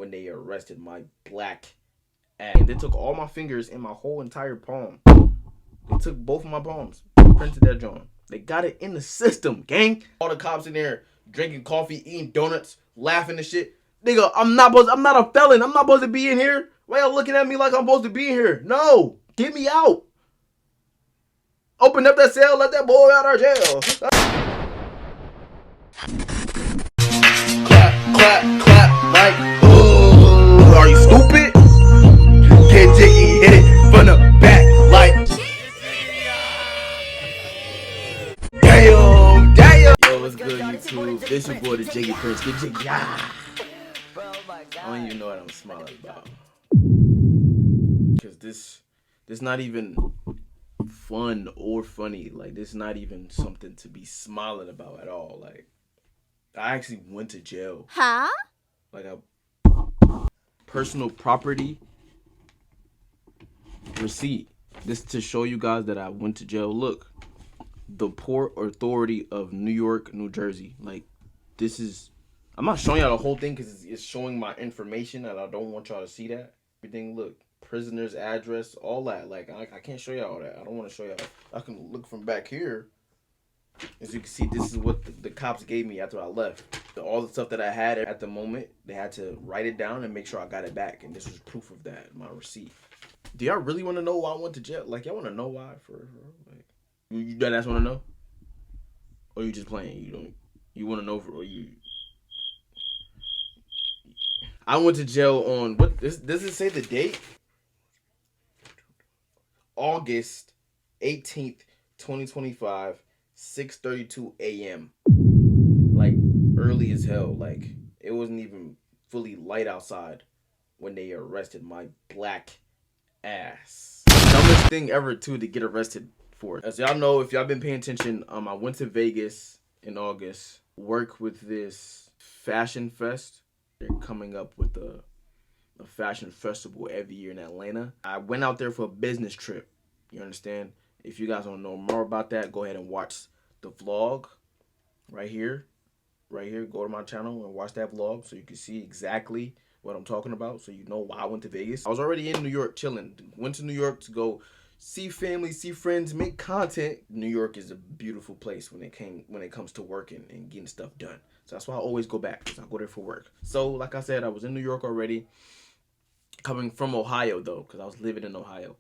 when they arrested my black ass. And they took all my fingers and my whole entire palm. They took both of my palms, printed that joint. They got it in the system, gang. All the cops in there drinking coffee, eating donuts, laughing and shit. Nigga, I'm not a felon. I'm not supposed to be in here. Why y'all looking at me like I'm supposed to be in here? No, get me out. Open up that cell, let that boy out of jail. Clap, clap, clap, like, ooh, are you stupid? Get jiggy, hit it from the back, like, damn, damn. Yo, what's good, YouTube? This your boy, the Jiggy Prince. Get jiggy, ah. I don't even know what I'm smiling about. Cause this not even fun or funny. Like, this not even something to be smiling about at all. Like, I actually went to jail. Huh? Like a personal property receipt. This to show you guys that I went to jail. Look, the Port Authority of New York, New Jersey. Like, this is, I'm not showing y'all the whole thing because it's showing my information and I don't want y'all to see that. Everything, look, prisoner's address, all that. Like, I can't show y'all all that. I don't want to show y'all. I can look from back here. As you can see, this is what the cops gave me after I left. All the stuff that I had at the moment, they had to write it down and make sure I got it back. And this was proof of that, my receipt. Do y'all really want to know why I went to jail? Like, y'all want to know why? Like, you guys want to know? Or you just playing? You want to know or you? I went to jail on, what, does it say the date? August 18th, 2025. 6:32 a.m. Like, early as hell. Like, it wasn't even fully light outside when they arrested my black ass. Dumbest thing ever too to get arrested for. As y'all know, if y'all been paying attention, I went to Vegas in August. Work with this fashion fest. They're coming up with a fashion festival every year in Atlanta. I went out there for a business trip. You understand? If you guys want to know more about that, go ahead and watch the vlog right here. Right here. Go to my channel and watch that vlog so you can see exactly what I'm talking about. So you know why I went to Vegas. I was already in New York chilling. Went to New York to go see family, see friends, make content. New York is a beautiful place when it comes to working and getting stuff done. So that's why I always go back, because I go there for work. So like I said, I was in New York already. Coming from Ohio though, because I was living in Ohio.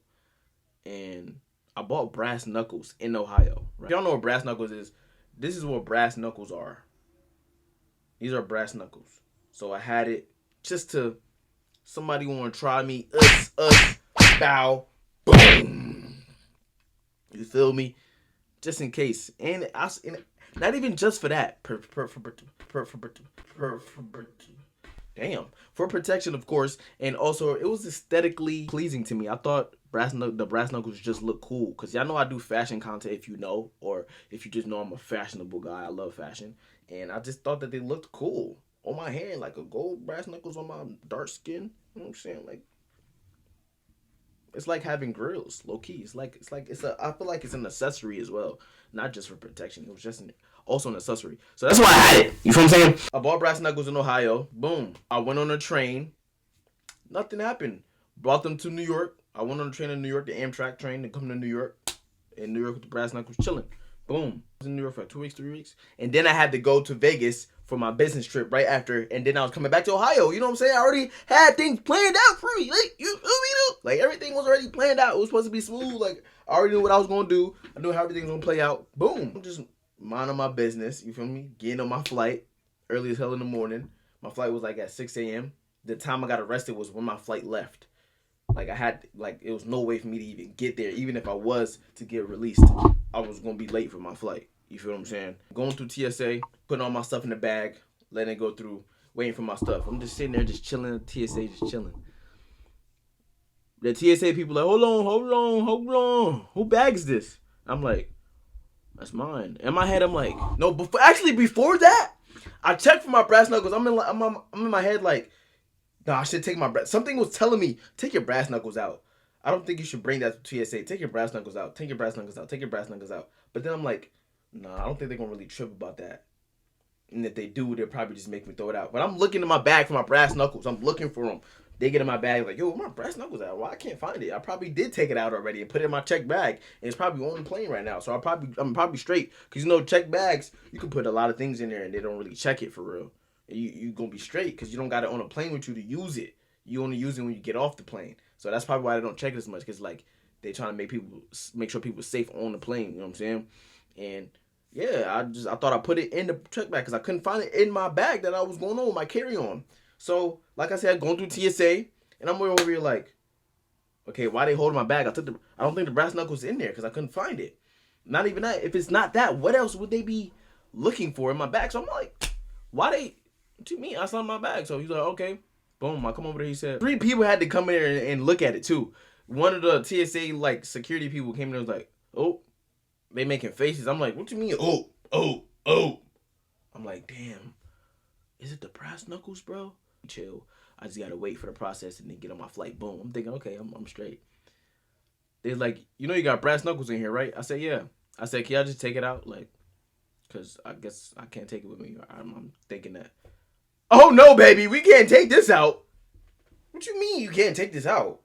And I bought brass knuckles in Ohio. Right? If y'all know what brass knuckles is, this is what brass knuckles are. These are brass knuckles. So I had it just to, somebody want to try me, bow, boom. You feel me? Just in case. And not even just for that. Damn. For protection, of course. And also, it was aesthetically pleasing to me. I thought the brass knuckles just look cool. Because y'all know I do fashion content, if you know. Or if you just know I'm a fashionable guy. I love fashion. And I just thought that they looked cool on my hand. Like a gold brass knuckles on my dark skin. You know what I'm saying? Like, it's like having grills, low key. I feel like it's an accessory as well. Not just for protection. It was just also an accessory. So that's why I had it. You feel what I'm saying? I bought brass knuckles in Ohio. Boom. I went on a train. Nothing happened. Brought them to New York. I went on a train in New York, the Amtrak train, to come to New York. In New York with the brass knuckles, chilling. Boom. I was in New York for 2 weeks, 3 weeks. And then I had to go to Vegas for my business trip right after. And then I was coming back to Ohio. You know what I'm saying? I already had things planned out for me. Like, you know? Like, everything was already planned out. It was supposed to be smooth. Like, I already knew what I was going to do. I knew how everything was going to play out. Boom. I'm just minding my business. You feel me? Getting on my flight early as hell in the morning. My flight was like at 6 a.m. The time I got arrested was when my flight left. Like, it was no way for me to even get there. Even if I was to get released, I was going to be late for my flight. You feel what I'm saying? Going through TSA, putting all my stuff in the bag, letting it go through, waiting for my stuff. I'm just sitting there just chilling at TSA, just chilling. The TSA people like, hold on. Who bag is this? I'm like, that's mine. In my head, I'm like, no, before that, I checked for my brass knuckles. I'm in my head like, no, I should take my brass. Something was telling me, take your brass knuckles out. I don't think you should bring that to TSA. Take your brass knuckles out. Take your brass knuckles out. Take your brass knuckles out. But then I'm like, nah, I don't think they're going to really trip about that. And if they do, they'll probably just make me throw it out. But I'm looking in my bag for my brass knuckles. I'm looking for them. They get in my bag like, yo, where my brass knuckles at? Well, I can't find it. I probably did take it out already and put it in my check bag, and it's probably on the plane right now. So I'm probably straight. Cause check bags, you can put a lot of things in there and they don't really check it for real. And you gonna be straight because you don't got it on a plane with you to use it. You only use it when you get off the plane. So that's probably why they don't check it as much. Cause like they trying to make sure people are safe on the plane. You know what I'm saying? And yeah, I thought I put it in the check bag because I couldn't find it in my bag that I was going on with my carry on. So like I said, going through TSA, and I'm way over here like, okay, why they holding my bag? I don't think the brass knuckles in there because I couldn't find it. Not even that. If it's not that, what else would they be looking for in my bag? So I'm like, why they? What do you mean? I saw my bag. So he's like, okay, boom. I come over there. He said 3 people had to come in there and look at it too. One of the TSA like security people came in and was like, oh. They making faces. I'm like, what you mean? Oh. I'm like, damn. Is it the brass knuckles, bro? Chill. I just gotta wait for the process and then get on my flight. Boom. I'm thinking, okay, I'm straight. They're like, you got brass knuckles in here, right? I said, yeah. I said, can y'all just take it out? Like, cause I guess I can't take it with me. I'm thinking that. Oh no, baby, we can't take this out. What you mean you can't take this out?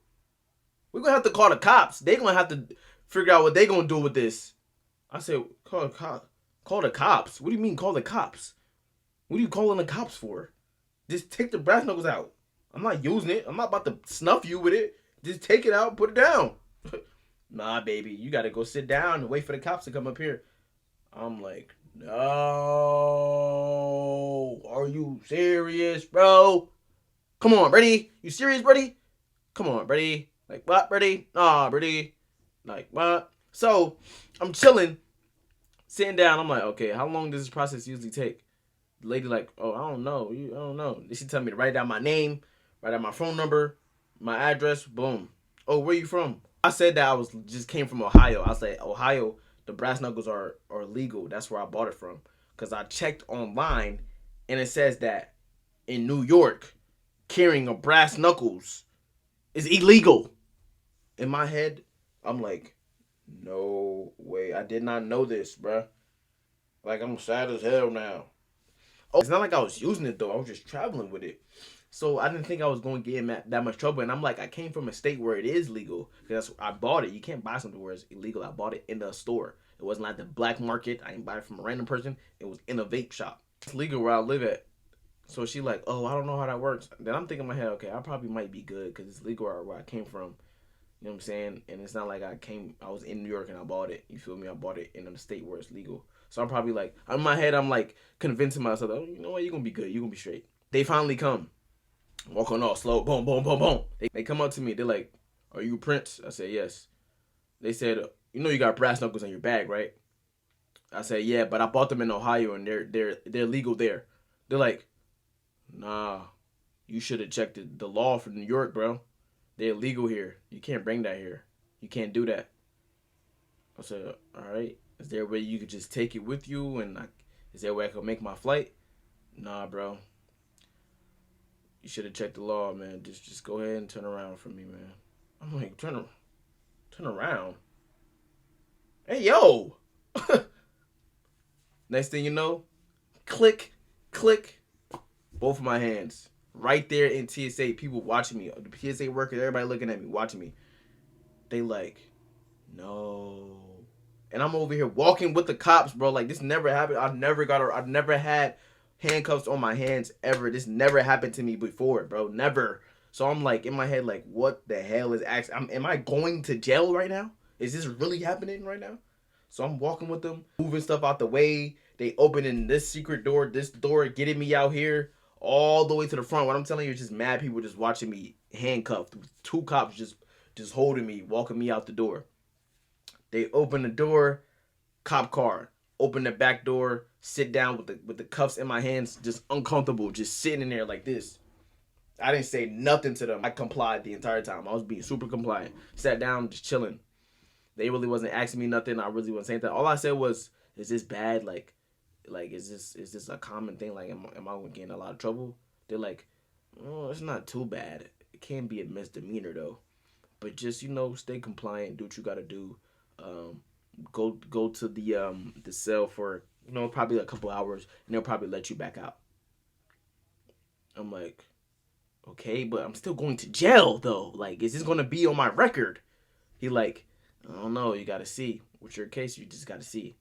We're gonna have to call the cops. They gonna have to figure out what they gonna do with this. I said, call the cops. What do you mean call the cops? What are you calling the cops for? Just take the brass knuckles out. I'm not using it. I'm not about to snuff you with it. Just take it out, put it down. Nah, baby, you gotta go sit down and wait for the cops to come up here. I'm like, no. Are you serious, bro? Come on, Brady. You serious, Brady? Come on, Brady. Like, what, Brady? Nah, Brady. Like, what? So, I'm chilling. Sitting down, I'm like, okay, how long does this process usually take? The lady like, oh, I don't know. I don't know. She tell me to write down my name, write down my phone number, my address, boom. Oh, where you from? I said that just came from Ohio. I said, Ohio, the brass knuckles are legal. That's where I bought it from. Because I checked online, and it says that in New York, carrying a brass knuckles is illegal. In my head, I'm like, no way. I did not know this, bruh. Like, I'm sad as hell now. Oh, it's not like I was using it, though. I was just traveling with it. So I didn't think I was going to get in that much trouble. And I'm like, I came from a state where it is legal. Because I bought it. You can't buy something where it's illegal. I bought it in the store. It wasn't like the black market. I didn't buy it from a random person. It was in a vape shop. It's legal where I live at. So she like, oh, I don't know how that works. Then I'm thinking in my head, okay, I probably might be good because it's legal where I came from. You know what I'm saying? And it's not like I was in New York and I bought it. You feel me? I bought it in a state where it's legal. So I'm probably like, in my head, I'm like convincing myself, oh, you know what? You're going to be good. You're going to be straight. They finally come. Walking all slow. Boom, boom, boom, boom. They come up to me. They're like, are you Prince? I said, yes. They said, you got brass knuckles in your bag, right? I said, yeah, but I bought them in Ohio and they're legal there. They're like, nah, you should have checked the law for New York, bro. They're illegal here. You can't bring that here. You can't do that. I said, all right. Is there a way you could just take it with you? And is there a way I could make my flight? Nah, bro. You should have checked the law, man. Just go ahead and turn around for me, man. I'm like, turn around. Hey, yo. Next thing you know, click, click. Both of my hands. Right there in TSA, people watching me. The TSA workers, everybody looking at me, watching me. They like, no. And I'm over here walking with the cops, bro. Like, this never happened. I've never had handcuffs on my hands ever. This never happened to me before, bro. Never. So I'm like, in my head, like, what the hell is actually... Am I going to jail right now? Is this really happening right now? So I'm walking with them, moving stuff out the way. They opening this secret door, this door, getting me out here all the way to the front. What I'm telling you is just mad people just watching me handcuffed. 2 cops just holding me, walking me out the door. They open the door, cop car. Open the back door, sit down with the cuffs in my hands, just uncomfortable, just sitting in there like this. I didn't say nothing to them. I complied the entire time. I was being super compliant. Sat down, just chilling. They really wasn't asking me nothing. I really wasn't saying that. All I said was, is this bad? Like is this a common thing? Like, am I getting in a lot of trouble? They're like, oh, it's not too bad. It can be a misdemeanor though. But just, stay compliant, do what you gotta do. Go to the cell for probably a couple hours, and they'll probably let you back out. I'm like, okay, but I'm still going to jail though. Like, is this gonna be on my record? He like, I don't know. You gotta see. With your case, you just gotta see.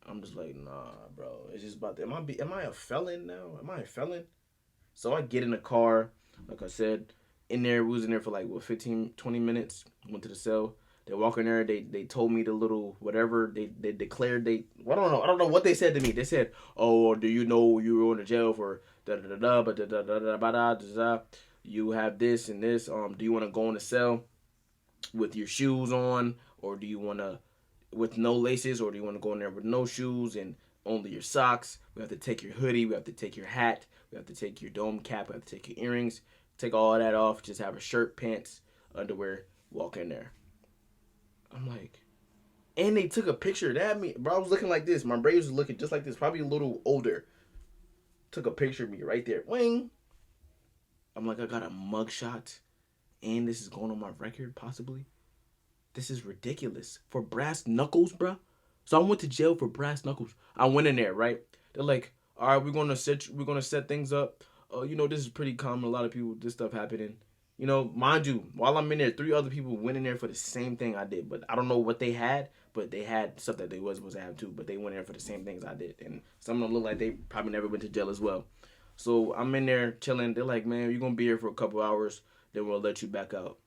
I'm just like, nah, bro. It's just about that. Am I a felon now? Am I a felon? So I get in the car, like I said, in there. We was in there for like, what, 15, 20 minutes. Went to the cell. They walk in there. They told me the little whatever. They declared well, I don't know. I don't know what they said to me. They said, oh, do you know you were going to jail for da da da da da da da da da da da. You have this and this. Do you want to go in the cell with your shoes on, or do you want to with no laces, or do you want to go in there with no shoes and only your socks? We have to take your hoodie. We have to take your hat. We have to take your dome cap. We have to take your earrings. Take all of that off. Just have a shirt, pants, underwear. Walk in there. I'm like, and they took a picture of that. Me, bro, I was looking like this. My braids was looking just like this. Probably a little older. Took a picture of me right there. Wing. I'm like, I got a mugshot, and this is going on my record, possibly. This is ridiculous. For brass knuckles, bro. So I went to jail for brass knuckles. I went in there, right? They're like, all right, we're gonna set things up. This is pretty common. A lot of people, this stuff happening. Mind you, while I'm in there, 3 other people went in there for the same thing I did. But I don't know what they had, but they had stuff that they was supposed to have too. But they went in there for the same things I did. And some of them look like they probably never went to jail as well. So I'm in there chilling. They're like, man, you're going to be here for a couple hours. Then we'll let you back out.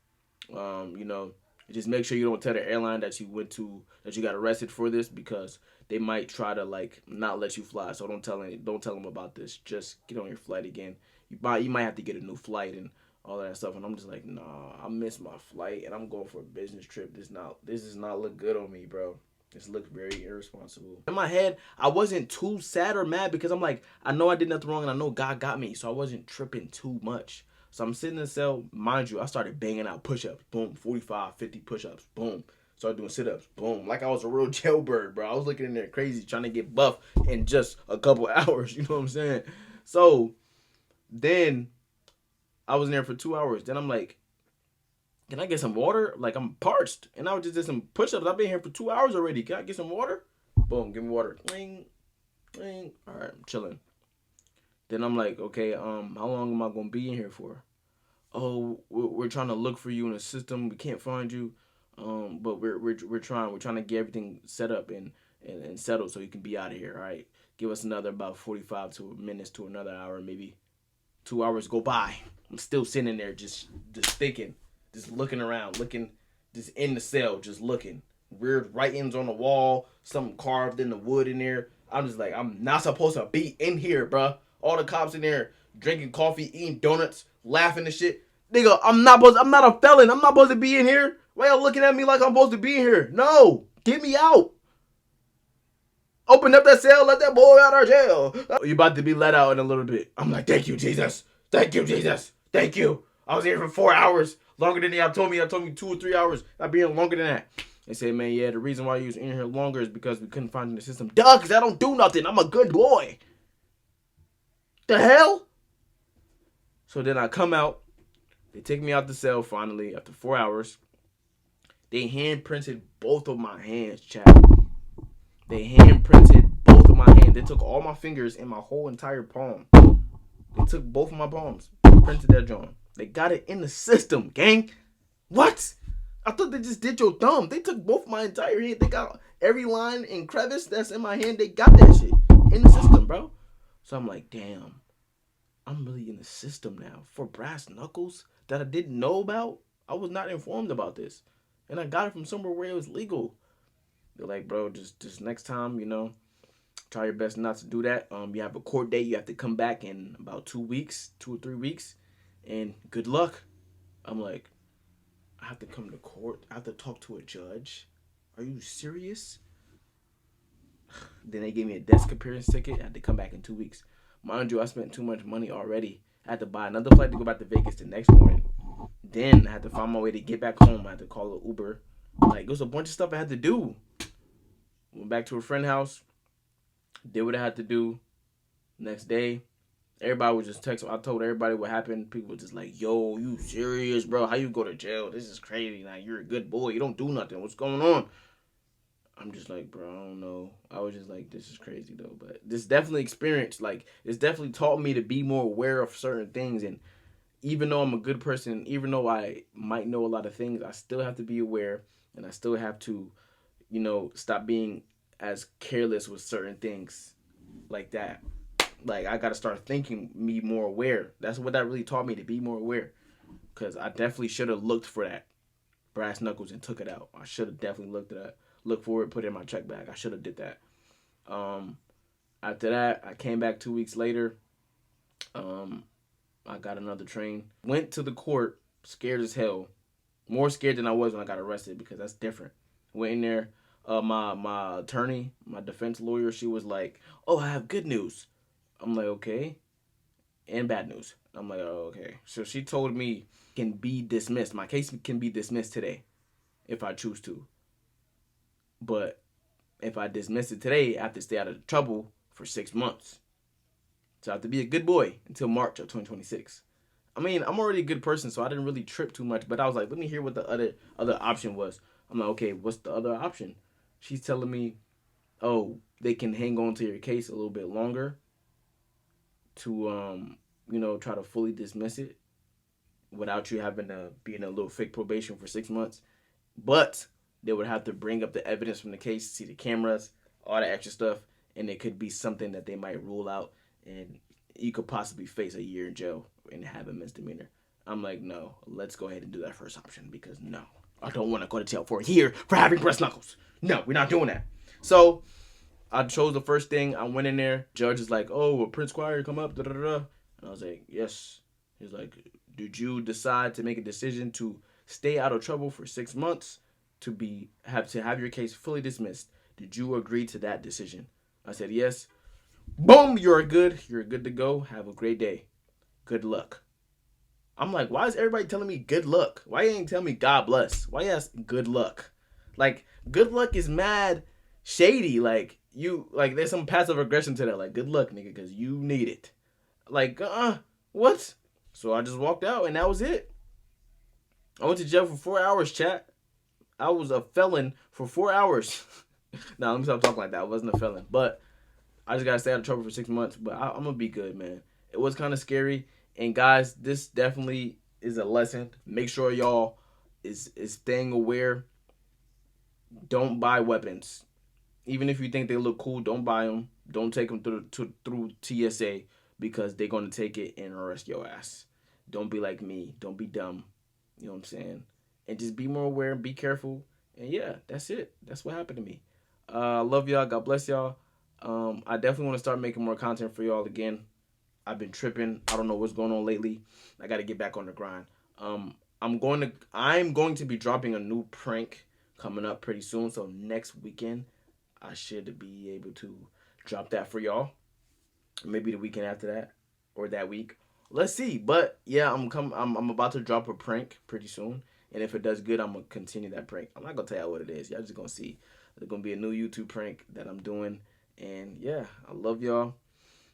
Just make sure you don't tell the airline that you got arrested for this, because they might try to like not let you fly. So don't tell them about this. Just get on your flight again. You might have to get a new flight and all that stuff. And I'm just like, nah, I missed my flight and I'm going for a business trip. This does not look good on me, bro. This looks very irresponsible. In my head, I wasn't too sad or mad, because I'm like, I know I did nothing wrong and I know God got me. So I wasn't tripping too much. So I'm sitting in the cell. Mind you, I started banging out push-ups. Boom, 45, 50 push-ups. Boom. Started doing sit-ups. Boom. Like I was a real jailbird, bro. I was looking in there crazy, trying to get buff in just a couple hours. You know what I'm saying? So then I was in there for 2 hours. Then I'm like, can I get some water? Like, I'm parched. And I just did some push-ups. I've been here for 2 hours already. Can I get some water? Boom, give me water. Cling, cling. All right, I'm chilling. Then I'm like, okay, how long am I gonna be in here for? Oh, we're trying to look for you in the system. We can't find you, but we're trying to get everything set up and settled so you can be out of here. All right, give us another about 45 minutes to another hour, maybe 2 hours go by. I'm still sitting there, just thinking, just looking around, just in the cell, just looking. Weird writings on the wall, something carved in the wood in there. I'm just like, I'm not supposed to be in here, bruh. All the cops in there drinking coffee, eating donuts, laughing and shit. Nigga, I'm not a felon. I'm not supposed to be in here. Why y'all looking at me like I'm supposed to be in here? No, get me out. Open up that cell, let that boy out of jail. You about to be let out in a little bit. I'm like, thank you, Jesus. Thank you, Jesus. Thank you. I was here for 4 hours. Longer than y'all told me. I told me 2 or 3 hours. I've been here longer than that. They said, man, yeah, the reason why you was in here longer is because we couldn't find you in the system. Duh, because I don't do nothing. I'm a good boy. The hell? So then I come out. They take me out the cell finally after 4 hours. They hand printed both of my hands, chat. They hand printed both of my hands. They took all my fingers and my whole entire palm. They took both of my palms, printed that joint. They got it in the system, gang. What? I thought they just did your thumb. They took both my entire hand. They got every line and crevice that's in my hand. They got that shit in the system, bro. So I'm like, damn, I'm really in the system now for brass knuckles that I didn't know about. I was not informed about this, and I got it from somewhere where it was legal. They're like, bro, just next time, try your best not to do that. You have a court date. You have to come back in about 2 weeks, 2 or 3 weeks, and good luck. I'm like, I have to come to court. I have to talk to a judge. Are you serious? Then they gave me a desk appearance ticket. I had to come back in 2 weeks. Mind you, I spent too much money already. I had to buy another flight to go back to Vegas the next morning. Then I had to find my way to get back home. I had to call an Uber. Like, it was a bunch of stuff I had to do. Went back to a friend's house. Did what I had to do. Next day, everybody was just texting. I told everybody what happened. People were just like, yo, you serious, bro? How you go to jail? This is crazy. Like, you're a good boy. You don't do nothing. What's going on? I'm just like, bro, I don't know. I was just like, this is crazy though. But this definitely experience, like, it's definitely taught me to be more aware of certain things. And even though I'm a good person, even though I might know a lot of things, I still have to be aware, and I still have to, stop being as careless with certain things like that. Like, I gotta start thinking me more aware. That's what that really taught me, to be more aware. Cause I definitely should have looked for that brass knuckles and took it out. I should have definitely looked for it, put it in my check bag. I should have did that. Um, After that, I came back 2 weeks later. I got another train. Went to the court, scared as hell. More scared than I was when I got arrested, because that's different. Went in there. My attorney, my defense lawyer, she was like, "Oh, I have good news." I'm like, "Okay," and bad news. I'm like, "Oh, okay." So she told me can be dismissed. My case can be dismissed today if I choose to. But if I dismiss it today, I have to stay out of trouble for 6 months. So I have to be a good boy until March of 2026. I mean, I'm already a good person, so I didn't really trip too much. But I was like, let me hear what the other option was. I'm like, okay, what's the other option? She's telling me, oh, they can hang on to your case a little bit longer to try to fully dismiss it without you having to be in a little fake probation for 6 months. But they would have to bring up the evidence from the case, see the cameras, all the extra stuff, and it could be something that they might rule out, and you could possibly face a year in jail and have a misdemeanor. I'm like, no, let's go ahead and do that first option, because no, I don't want to go to jail for a year for having breast knuckles. No, we're not doing that. So I chose the first thing. I went in there. Judge is like, oh, will Prince Choir come up? Da, da, da. And I was like, yes. He's like, did you decide to make a decision to stay out of trouble for 6 months to have your case fully dismissed? Did you agree to that decision? I said yes. Boom, you're good to go. Have a great day. Good luck. I'm like, why is everybody telling me good luck? Why you ain't telling me God bless? Why you ask good luck? Like, good luck is mad shady. Like, there's some passive aggression to that. Like, good luck, nigga, because you need it. Like, what? So I just walked out, and that was it. I went to jail for 4 hours, chat. I was a felon for 4 hours. Nah, let me stop talking like that. I wasn't a felon. But I just got to stay out of trouble for 6 months. But I'm going to be good, man. It was kind of scary. And guys, this definitely is a lesson. Make sure y'all is staying aware. Don't buy weapons. Even if you think they look cool, don't buy them. Don't take them through TSA, because they're going to take it and arrest your ass. Don't be like me. Don't be dumb. You know what I'm saying? And just be more aware and be careful. And yeah, that's it. That's what happened to me. Love y'all. God bless y'all. I definitely want to start making more content for y'all again. I've been tripping. I don't know what's going on lately. I got to get back on the grind. I'm going to be dropping a new prank coming up pretty soon. So next weekend, I should be able to drop that for y'all. Maybe the weekend after that, or that week. Let's see. But yeah, I'm about to drop a prank pretty soon. And if it does good, I'm gonna continue that prank. I'm not gonna tell you what it is. Y'all just gonna see. There's gonna be a new YouTube prank that I'm doing. And yeah, I love y'all.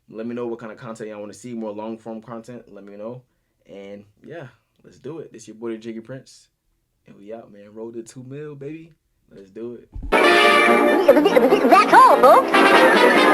Let me know what kind of content y'all want to see. More long form content. Let me know. And yeah, let's do it. This your boy, the Jiggy Prince. And we out, man. Roll to 2 mil, baby. Let's do it. Back home, folks.